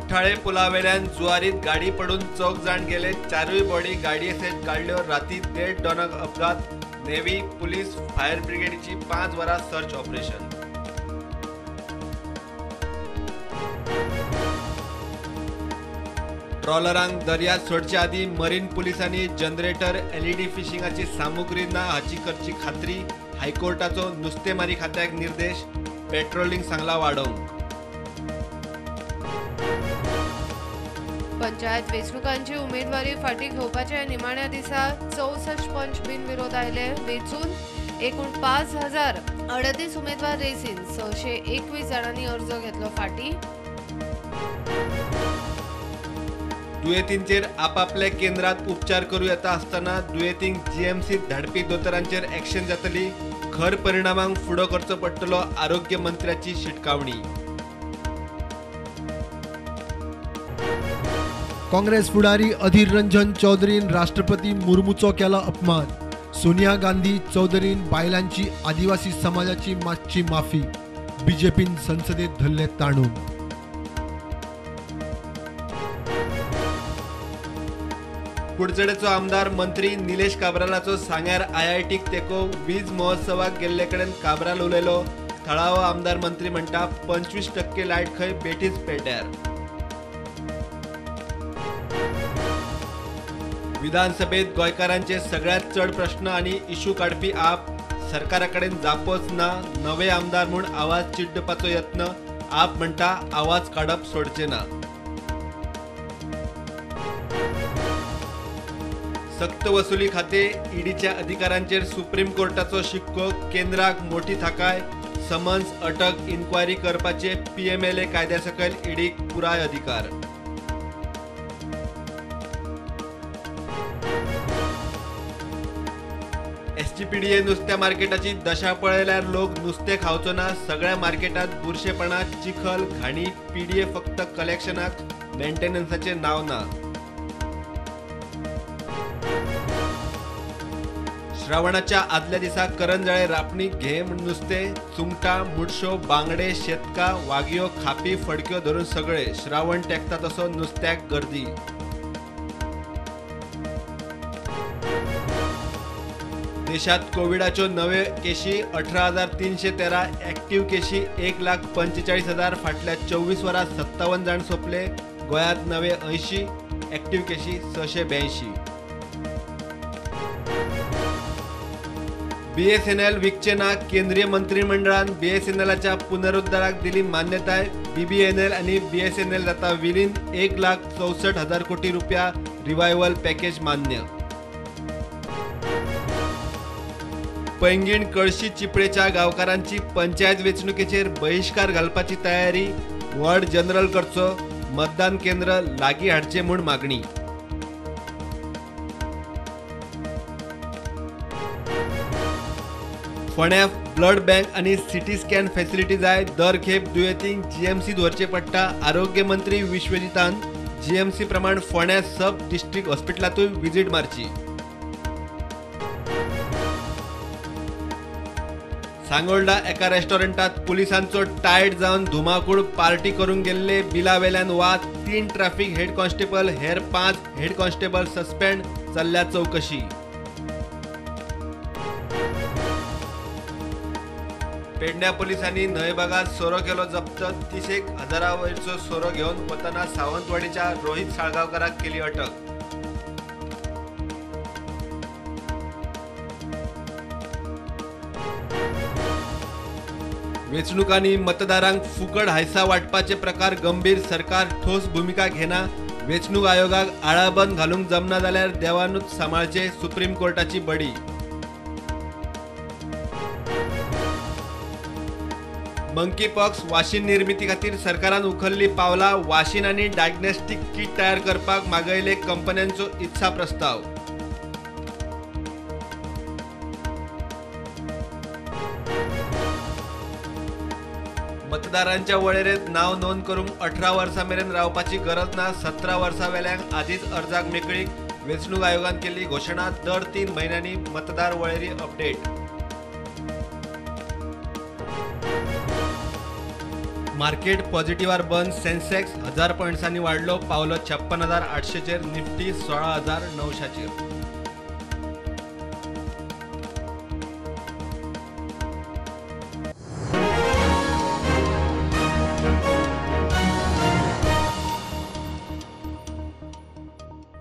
कुठ्ठाळे पुलावेल्यान जुवारीत गाडी पडून 4 जाण गेले. 4य बॉडी गाडये सयत काढल्यो. राती 1:30 टनाक अपघात. नेव्ही, पुलीस, फायर ब्रिगेडीची 5 वरां सर्च ऑपरेशन. ट्रॉलरांक दर्यांत सोडचे आदी मरीन पुलिसांनी जनरेटर, LED फिशिंगाची सामुग्री ना हाची करची खात्री. हायकोर्टाचो नुस्तेमारी खात्याक निर्देश. पेट्रोलिंग सांगला वाडोवंक. पंचायत वेंचणुकांची उमेदवारी फाटीं घेवपाच्या निमाण्या दिसा 64 पंच बिनविरोध आयले. वेंचून एकूण 5038 उमेदवार रेसीन 621 जाणांनी अर्ज घेतलो फाटीं. दुयेंतींचेर आपापल्या केंद्रात उपचार करू येता आसतना दुयेंतींक GMCत धाडपी दोतोरांचेर ॲक्शन जातली. खर परिणामांक फुडो करचो पडटलो. आरोग्य मंत्र्याची शिटकावणी. काँग्रेस फुडारी अधीर रंजन चौधरीन राष्ट्रपती मुर्मूचो केला अपमान. सोनिया गांधी चौधरीन बायलांची आदिवासी समाजाची मागची माफी. बीजेपीन संसदेत धरले ताणून. कुडचडेचो आमदार मंत्री निलेश काब्रालाचो सांग्यार IITक तेको. वीज महोत्सवाक गेल्ले कडेन काब्राल उलयलो. थळावो आमदार मंत्री म्हणटा 25% लायट खंय बेठीच पेट्यार. विधानसभेत गोंयकारांचे सगळ्यात चड प्रश्न आनी इश्यू काडपी आप. सरकारा कडेन जापोच ना. नवे आमदार म्हूण आवाज चिड्डपाचो यत्न. आप म्हणटा आवाज काडप सोडचे ना. सक्त वसुली खाते ईडीच्या अधिकाऱ्यांचेर सुप्रीम कोर्टाचो शिक्को. केंद्राक मोठी थाकाय. समन्स, अटक, इन्क्वायरी करपाचे PMLA कायद्या सकयल ईडीक पुराय अधिकार. SGPDA नुस्त्या मार्केटाची दशा पळयल्यार लोक नुस्तें खावचो ना. सगळ्या मार्केटात बुरशेपणा, चिखल, घाणी. PDA फक्त कलेक्शनाक, मेंटेनन्साचे नाव ना. श्रावणाच्या आदल्या दिसा करंजळे रापणीक घे म्हूण नुस्तें. सुंगटां, मुडशो, बांगडे, शेतका, वागयो, खापी, फडक्यो धरून सगळे. श्रावण तेंकता तसो नुस्त्याक गर्दी. देशात कोविडाच्यो नव्यो केशी 18,313. ॲक्टिव्ह केशी 1,45,000. फाटल्या 24 वरांत 57 जाण सोंपले. गोंयांत नवे 80. ॲक्टिव्ह केशी 682. BSNL विकचे ना. केंद्रीय मंत्रिमंडळान BSNLच्या पुनरुद्धाराक दिली मान्यताय. BBNL आणि BSNL जाता विलीन. 1,64,000 कोटी रुपया रिवायवल पॅकेज मान्य. पैंगीण कळशी चिपळेच्या गांवकारांची पंचायत वेंचणुकेचेर बहिष्कार घालपाची तयारी. वॉर्ड जनरल करचो. मतदान केंद्र लागीं हाडचे म्हूण मागणी. फोंड्यां ब्लड बँक आनी CT स्कॅन फॅसिलिटी जाय. दर खेप दुयेंतींक GMCत व्हरचे पडटा. आरोग्य मंत्री विश्वजितान GMC प्रमाण फोंड्यां सब डिस्ट्रिक्ट हॉस्पिटलांतूय विजीट मारची. सांगोळडा एका रेस्टॉरंटात पुलिसांचो टायट जावन धुमाकूळ. पार्टी करून गेल्ले बिलावेल्यान वाद. 3 ट्रॅफिक हेड कॉन्स्टेबल, हेर 5 हेड कॉन्स्टेबल सस्पेंड. चल्ल्या चौकशी. पेडण्या पोलिसांनी न्हंय भागात सोरो केलो जप्त. 30,000 वयरचो सोरो घेवन वतना सावंतवाडीच्या रोहित साळगांवकाराक केली अटक. वेंचणुकांनी मतदारांक फुकट हायसा वाटपाचे प्रकार गंभीर. सरकार ठोस भूमिका घेना. वेंचणूक आयोगाक आळाबंद घालूंक जमना जाल्यार देवानूच सांबाळचे. सुप्रीम कोर्टाची बडी. मंकी पॉक्स वाशीन निर्मिती खातीर सरकारान उखल्ली पावलां. वाशीन आनी डायग्नोस्टीक किट तयार करपाक मागयले कंपन्यांचो इत्सा प्रस्ताव. मतदारांच्या वळेरेंत नाव नोंद करूंक 18 वर्सां मेरेन रावपाची गरज ना. 17 वर्सां वेल्यांक आदींच अर्जाक मेकळीक. वेंचणूक आयोगान केल्ली घोशणा. दर 3 म्हयन्यांनी मतदार वळेरी अपडेट. मार्केट पॉझिटिव्हार बंद. सेन्सेक्स 1000 पॉईंट्सांनी वाढलो, पावलो 56,800 चेर. Nifty 16,900 chair.